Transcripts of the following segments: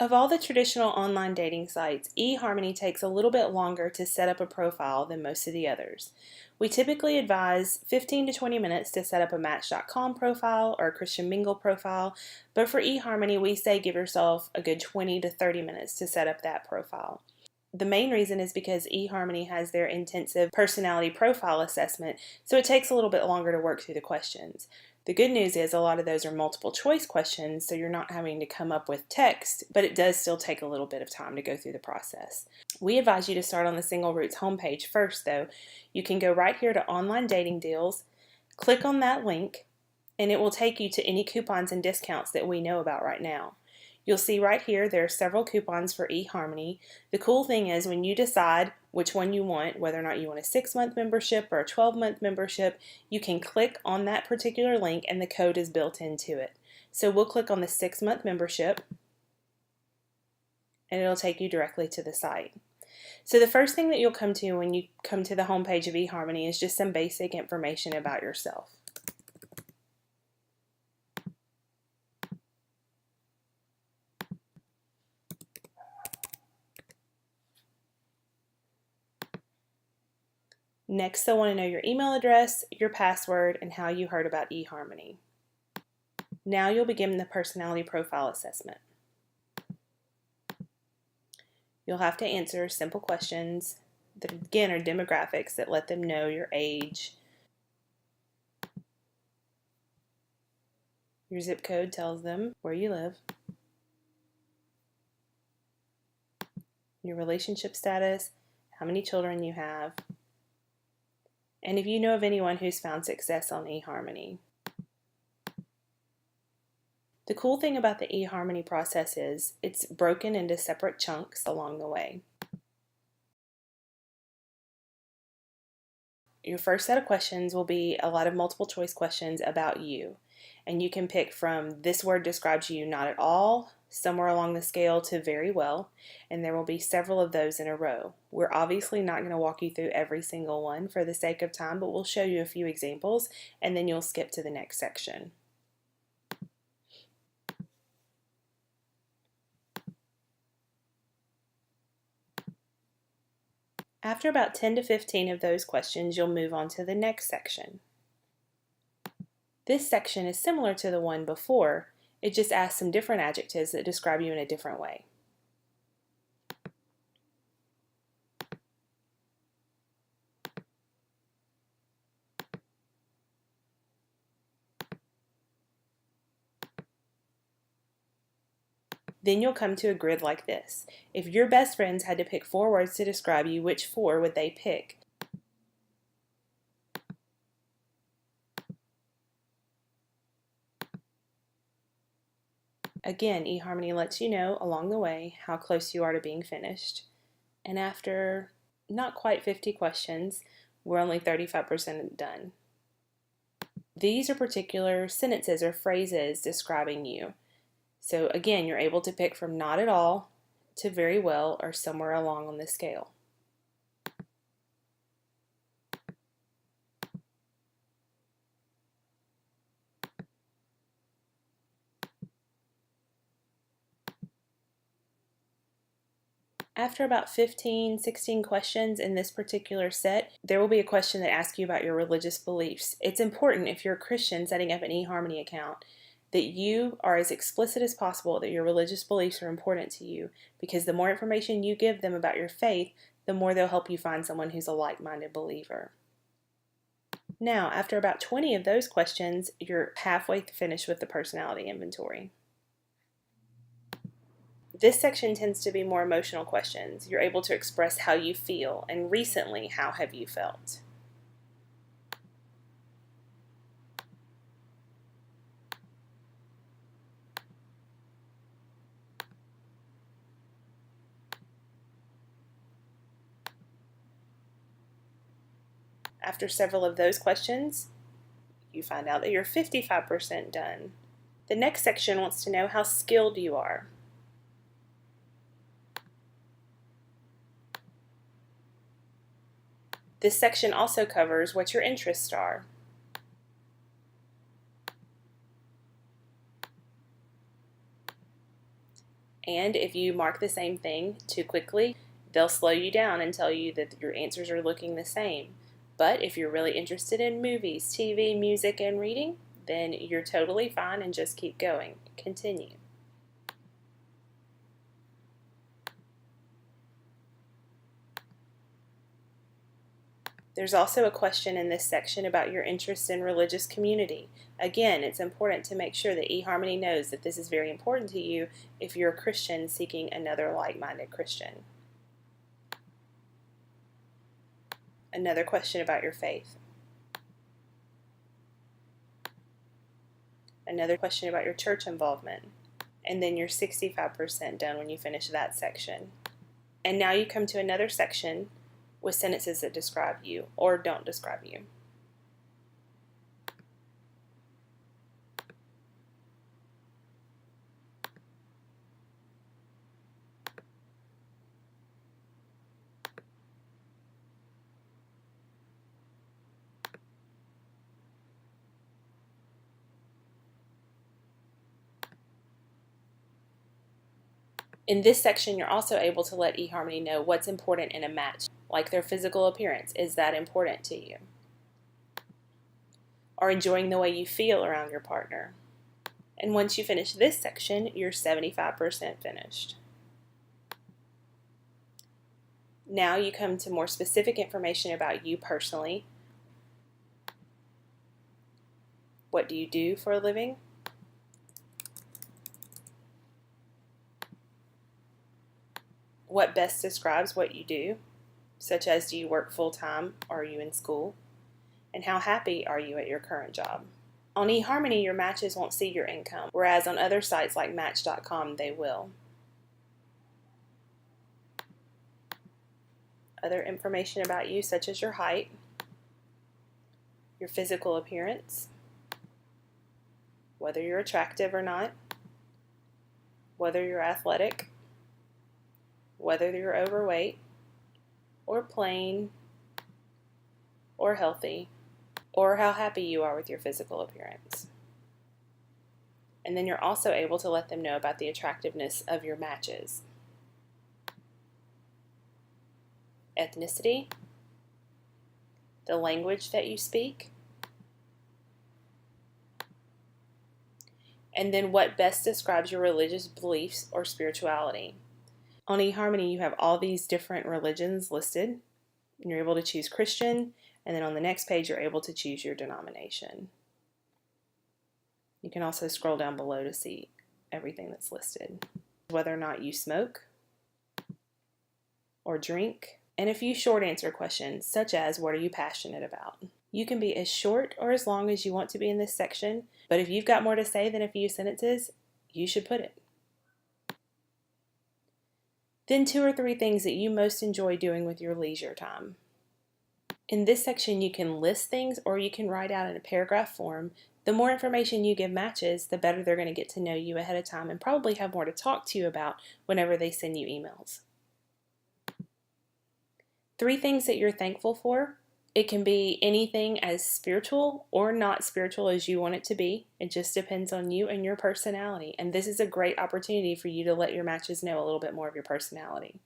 Of all the traditional online dating sites, eHarmony takes a little bit longer to set up a profile than most of the others. We typically advise 15 to 20 minutes to set up a Match.com profile or a Christian Mingle profile, but for eHarmony we say give yourself a good 20 to 30 minutes to set up that profile. The main reason is because eHarmony has their intensive personality profile assessment, so it takes a little bit longer to work through the questions. The good news is a lot of those are multiple choice questions, so you're not having to come up with text, but it does still take a little bit of time to go through the process. We advise you to start on the Single Roots homepage first, though. You can go right here to Online Dating Deals, click on that link, and it will take you to any coupons and discounts that we know about right now. You'll see right here there are several coupons for eHarmony. The cool thing is when you decide which one you want, whether or not you want a 6-month membership or a 12-month membership, you can click on that particular link and the code is built into it. So we'll click on the 6-month membership and it'll take you directly to the site. So the first thing that you'll come to when you come to the homepage of eHarmony is just some basic information about yourself. Next, they'll want to know your email address, your password, and how you heard about eHarmony. Now you'll begin the personality profile assessment. You'll have to answer simple questions that again are demographics that let them know your age. Your zip code tells them where you live. Your relationship status, how many children you have, and if you know of anyone who's found success on eHarmony. The cool thing about the eHarmony process is it's broken into separate chunks along the way. Your first set of questions will be a lot of multiple choice questions about you, and you can pick from this word describes you not at all, somewhere along the scale to very well, and there will be several of those in a row. We're obviously not going to walk you through every single one for the sake of time, but we'll show you a few examples and then you'll skip to the next section. After about 10 to 15 of those questions, you'll move on to the next section. This section is similar to the one before. It just asks some different adjectives that describe you in a different way. Then you'll come to a grid like this. If your best friends had to pick 4 words to describe you, which 4 would they pick? Again, eHarmony lets you know along the way how close you are to being finished. And after not quite 50 questions, we're only 35% done. These are particular sentences or phrases describing you. So again, you're able to pick from not at all to very well or somewhere along on the scale. After about 15, 16 questions in this particular set, there will be a question that asks you about your religious beliefs. It's important if you're a Christian setting up an eHarmony account that you are as explicit as possible that your religious beliefs are important to you, because the more information you give them about your faith, the more they'll help you find someone who's a like-minded believer. Now, after about 20 of those questions, you're halfway finished with the personality inventory. This section tends to be more emotional questions. You're able to express how you feel, and recently, how have you felt? After several of those questions, you find out that you're 55% done. The next section wants to know how skilled you are. This section also covers what your interests are. And if you mark the same thing too quickly, they'll slow you down and tell you that your answers are looking the same. But if you're really interested in movies, TV, music, and reading, then you're totally fine and just keep going. Continue. There's also a question in this section about your interest in religious community. Again, it's important to make sure that eHarmony knows that this is very important to you if you're a Christian seeking another like-minded Christian. Another question about your faith. Another question about your church involvement. And then you're 65% done when you finish that section. And now you come to another section with sentences that describe you or don't describe you. In this section, you're also able to let eHarmony know what's important in a match, like their physical appearance. Is that important to you? Or enjoying the way you feel around your partner. And once you finish this section, you're 75% finished. Now you come to more specific information about you personally. What do you do for a living? What best describes what you do, such as do you work full-time or are you in school? And how happy are you at your current job? On eHarmony, your matches won't see your income, whereas on other sites like Match.com, they will. Other information about you, such as your height, your physical appearance, whether you're attractive or not, whether you're athletic, whether you're overweight, or plain, or healthy, or how happy you are with your physical appearance. And then you're also able to let them know about the attractiveness of your matches. Ethnicity, the language that you speak, and then what best describes your religious beliefs or spirituality. On eHarmony, you have all these different religions listed, and you're able to choose Christian, and then on the next page, you're able to choose your denomination. You can also scroll down below to see everything that's listed. Whether or not you smoke or drink, and a few short answer questions, such as what are you passionate about? You can be as short or as long as you want to be in this section, but if you've got more to say than a few sentences, you should put it. Then 2 or 3 things that you most enjoy doing with your leisure time. In this section, you can list things or you can write out in a paragraph form. The more information you give matches, the better they're going to get to know you ahead of time and probably have more to talk to you about whenever they send you emails. 3 things that you're thankful for. It can be anything as spiritual or not spiritual as you want it to be. It just depends on you and your personality. And this is a great opportunity for you to let your matches know a little bit more of your personality.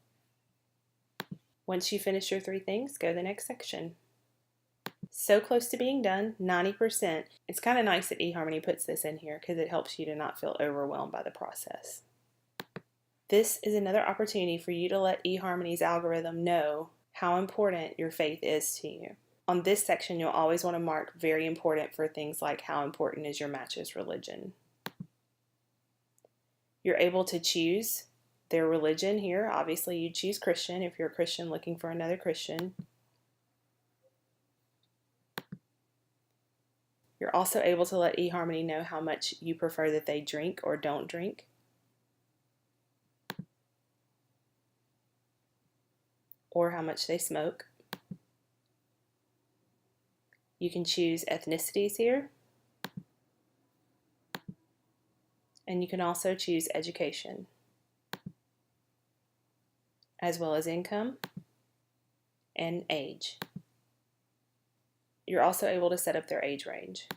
Once you finish your 3 things, go to the next section. So close to being done, 90%. It's kind of nice that eHarmony puts this in here because it helps you to not feel overwhelmed by the process. This is another opportunity for you to let eHarmony's algorithm know how important your faith is to you. On this section, you'll always want to mark very important for things like how important is your match's religion. You're able to choose their religion here. Obviously, you choose Christian if you're a Christian looking for another Christian. You're also able to let eHarmony know how much you prefer that they drink or don't drink. Or how much they smoke. You can choose ethnicities here. And you can also choose education, as well as income and age. You're also able to set up their age range.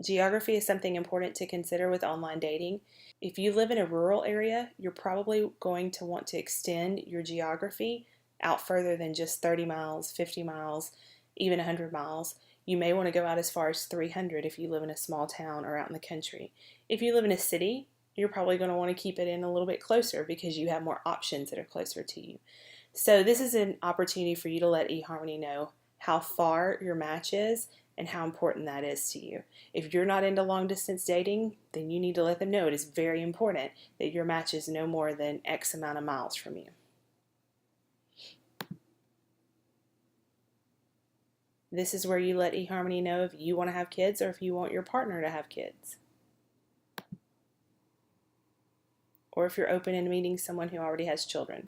Geography is something important to consider with online dating. If you live in a rural area, you're probably going to want to extend your geography out further than just 30 miles, 50 miles, even 100 miles. You may want to go out as far as 300 if you live in a small town or out in the country. If you live in a city, you're probably going to want to keep it in a little bit closer because you have more options that are closer to you. So this is an opportunity for you to let eHarmony know how far your match is and how important that is to you. If you're not into long distance dating, then you need to let them know it is very important that your match is no more than X amount of miles from you. This is where you let eHarmony know if you want to have kids or if you want your partner to have kids. Or if you're open in meeting someone who already has children.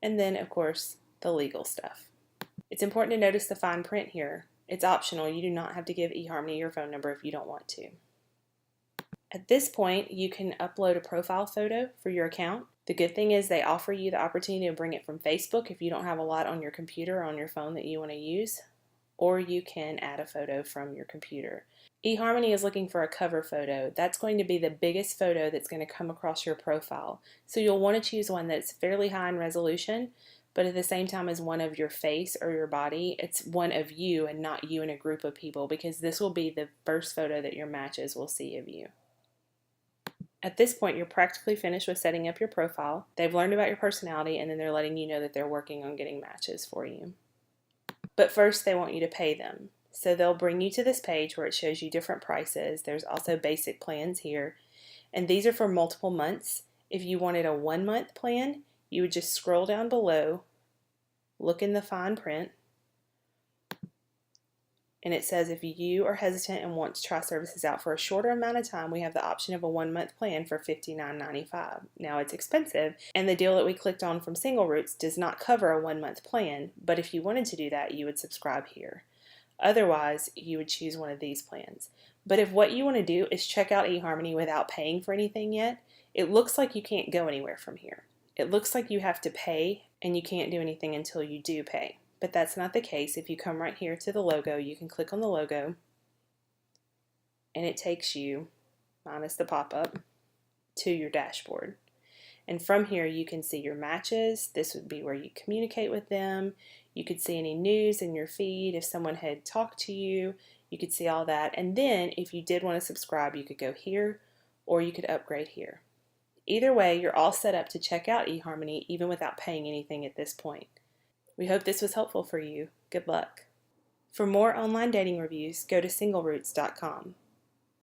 And then, of course, the legal stuff. It's important to notice the fine print here. It's optional. You do not have to give eHarmony your phone number if you don't want to. At this point, you can upload a profile photo for your account. The good thing is they offer you the opportunity to bring it from Facebook if you don't have a lot on your computer or on your phone that you want to use, or you can add a photo from your computer. eHarmony is looking for a cover photo. That's going to be the biggest photo that's going to come across your profile. So you'll want to choose one that's fairly high in resolution, but at the same time as one of your face or your body. It's one of you and not you in a group of people, because this will be the first photo that your matches will see of you. At this point, you're practically finished with setting up your profile. They've learned about your personality, and then they're letting you know that they're working on getting matches for you. But first, they want you to pay them. So they'll bring you to this page where it shows you different prices. There's also basic plans here, and these are for multiple months. If you wanted a 1-month plan, you would just scroll down below, look in the fine print, and it says if you are hesitant and want to try services out for a shorter amount of time, we have the option of a 1-month plan for $59.95. Now it's expensive, and the deal that we clicked on from Single Roots does not cover a 1-month plan, but if you wanted to do that, you would subscribe here. Otherwise, you would choose one of these plans. But if what you want to do is check out eHarmony without paying for anything yet, it looks like you can't go anywhere from here. It looks like you have to pay and you can't do anything until you do pay. But that's not the case. If you come right here to the logo, you can click on the logo and it takes you, minus the pop-up, to your dashboard. And from here you can see your matches. This would be where you communicate with them. You could see any news in your feed. If someone had talked to you, you could see all that. And then if you did want to subscribe, you could go here or you could upgrade here. Either way, you're all set up to check out eHarmony even without paying anything at this point. We hope this was helpful for you. Good luck. For more online dating reviews, go to singleroots.com.